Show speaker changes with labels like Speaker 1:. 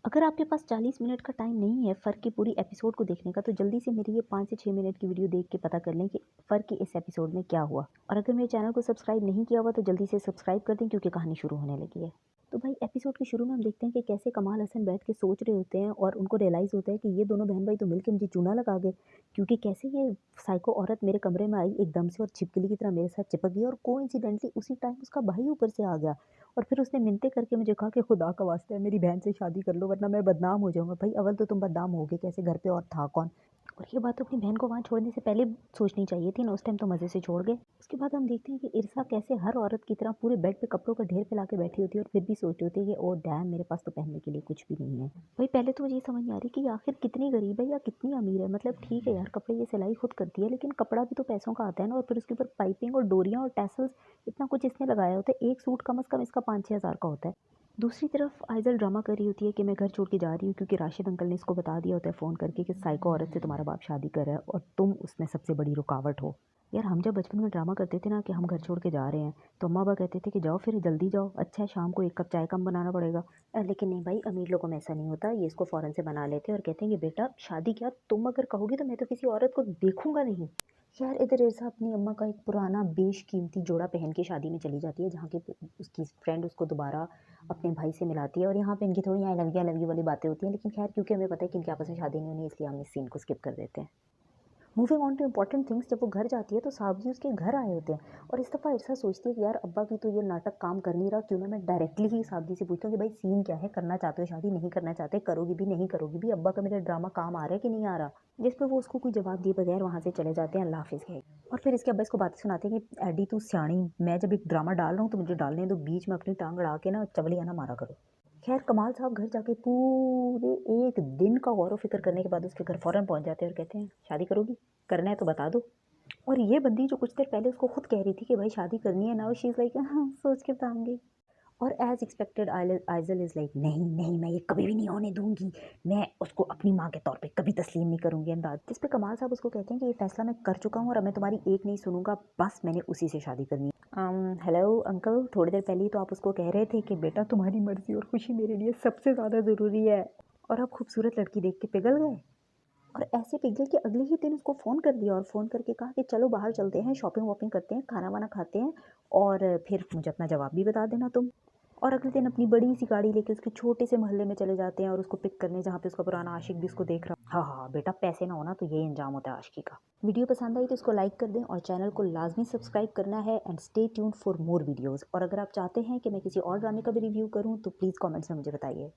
Speaker 1: अगर आपके पास 40 मिनट का टाइम नहीं है फ़र्क की पूरी एपिसोड को देखने का, तो जल्दी से मेरी ये 5 से 6 मिनट की वीडियो देख के पता कर लें कि फ़र्क की इस एपिसोड में क्या हुआ। और अगर मेरे चैनल को सब्सक्राइब नहीं किया हुआ तो जल्दी से सब्सक्राइब कर दें क्योंकि कहानी शुरू होने लगी है। तो भाई एपिसोड के शुरू में हम देखते हैं कि कैसे कमाल हसन बैठ के सोच रहे होते हैं और उनको रियलाइज़ होता है कि ये दोनों बहन भाई तो मिलके मुझे चूना लगा गए, क्योंकि कैसे ये साइको औरत मेरे कमरे में आई एकदम से और छिपकली की तरह मेरे साथ चिपक गई और कोइंसिडेंटली उसी टाइम उसका भाई ऊपर से आ गया। और फिर उसने मिन्नतें करके मुझे कहा कि खुदा का वास्ता है मेरी बहन से शादी कर लो वरना मैं बदनाम हो जाऊँगा। भाई अव्वल तो तुम बदनाम होगे कैसे, घर पे और था कौन? और ये बात तो अपनी बहन को वहाँ छोड़ने से पहले सोचनी चाहिए थी ना, उस टाइम तो मज़े से छोड़ गए। उसके बाद हम देखते हैं कि इर्सा कैसे हर औरत की तरह पूरे बेड पे कपड़ों का ढेर फैला के बैठी होती है और फिर भी सोच रही होती है कि ओह डैम मेरे पास तो पहनने के लिए कुछ भी नहीं है। भाई पहले तो मुझे ये समझ नहीं आ रही कि ये आखिर कितनी गरीब है या कितनी अमीर है। मतलब ठीक है यार, कपड़े ये सिलाई खुद करती है लेकिन कपड़ा भी तो पैसों का आता है ना, और फिर उसके ऊपर पाइपिंग और डोरियाँ और टैसल्स इतना कुछ इसने लगाया होता है। एक सूट कम से कम इसका 5-6 हज़ार का होता है। दूसरी तरफ आइज़ल ड्रामा कर रही होती है कि मैं घर छोड़ के जा रही हूँ क्योंकि राशिद अंकल ने इसको बता दिया होता है फ़ोन करके कि साइको औरत से तुम्हारा बाप शादी कर रहा है और तुम उसमें सबसे बड़ी रुकावट हो। यार हम जब बचपन में ड्रामा करते थे ना कि हम घर छोड़ के जा रहे हैं, तो अम्मा-अब्बा कहते थे कि जाओ फिर जल्दी जाओ, अच्छा है शाम को 1 कप चाय कम बनाना पड़ेगा। लेकिन नहीं भाई, अमीर लोगों में ऐसा नहीं होता। ये इसको फ़ौरन से बना लेते हैं और कहते हैं कि बेटा शादी क्या, तुम अगर कहोगी तो मैं तो किसी औरत को देखूँगा नहीं। यार इधर इर्सा अपनी अम्मा का एक पुराना बेशकीमती जोड़ा पहन के शादी में चली जाती है जहाँ की उसकी फ्रेंड उसको दोबारा अपने भाई से मिलाती है और यहाँ पे इनकी थोड़ी आई लव यू वाली बातें होती हैं, लेकिन खैर क्योंकि हमें पता है कि इनकी आपस में शादी नहीं होनी इसलिए हम इस सीन को स्किप कर देते हैं। Moving on to important things, जब वो घर जाती है तो साहब जी उसके घर आए होते हैं और इस दफ़ा इर्सा सोचती है कि यार अब्बा की तो ये नाटक काम कर नहीं रहा, क्यों ना मैं डायरेक्टली ही साहब जी से पूछता हूँ कि भाई सीन क्या है, करना चाहते हो शादी, नहीं करना चाहते, करोगी भी नहीं करोगी भी, अब्बा का मेरा ड्रामा काम आ रहा है कि नहीं आ रहा। जिस पे वो उसको कोई जवाब दिए बगैर वहाँ से चले जाते हैं, अल्लाह हाफिज़ कह। और फिर इसके अब्बा इसको बातें सुनाते हैं कि एडी तू स्याणी, मैं जब एक ड्रामा डाल रहा हूँ तो मुझे डालने दो, बीच में अपनी टांग अड़ा के ना चवलिया ना मारा करो। खैर कमाल साहब घर जाके पूरे 1 दिन का गौर व फ़िक्र करने के बाद उसके घर फ़ौरन पहुँच जाते हैं और कहते हैं, "शादी करोगी? करना है तो बता दो।" और ये बंदी जो कुछ देर पहले उसको खुद कह रही थी कि भाई शादी करनी है, नाउ शी इज़ लाइक हाँ, सोच के बताऊँगी। और एज़ एक्सपेक्टेड आइज़ल इज़ लाइक नहीं, नहीं मैं ये कभी भी नहीं होने दूँगी। मैं उसको अपनी माँ के तौर पे कभी तस्लीम नहीं करूँगी अंदाज़। जिस पे कमाल साहब उसको कहते हैं कि ये फ़ैसला मैं कर चुका हूँ और अब मैं तुम्हारी एक नहीं सुनूँगा, बस मैंने उसी से शादी करनी है। हेलो अंकल, थोड़ी देर पहले ही तो आप उसको कह रहे थे कि बेटा तुम्हारी मर्ज़ी और खुशी मेरे लिए सबसे ज़्यादा ज़रूरी है, और आप खूबसूरत लड़की देख के पिघल गए। और ऐसे पिघल के अगले ही दिन उसको फ़ोन कर दिया और फ़ोन करके कहा कि चलो बाहर चलते हैं, शॉपिंग-वॉपिंग करते हैं, खाना-वाना खाते हैं और फिर मुझे अपना जवाब भी बता देना तुम। और अगले दिन अपनी बड़ी-सी गाड़ी लेके उसके छोटे से मोहल्ले में चले जाते हैं और उसको पिक करने, जहाँ पे उसका पुराना आशिक भी उसको देख रहा। हाँ, हाँ, हाँ, बेटा पैसे ना हो ना तो यही अंजाम होता है आशिकी का। वीडियो पसंद आई तो इसको लाइक कर दें और चैनल को लाज़मी सब्सक्राइब करना है and stay tuned for more videos. और अगर आप चाहते हैं कि मैं किसी और ड्रामे का भी रिव्यू करूँ तो प्लीज़ कमेंट्स में मुझे बताइए।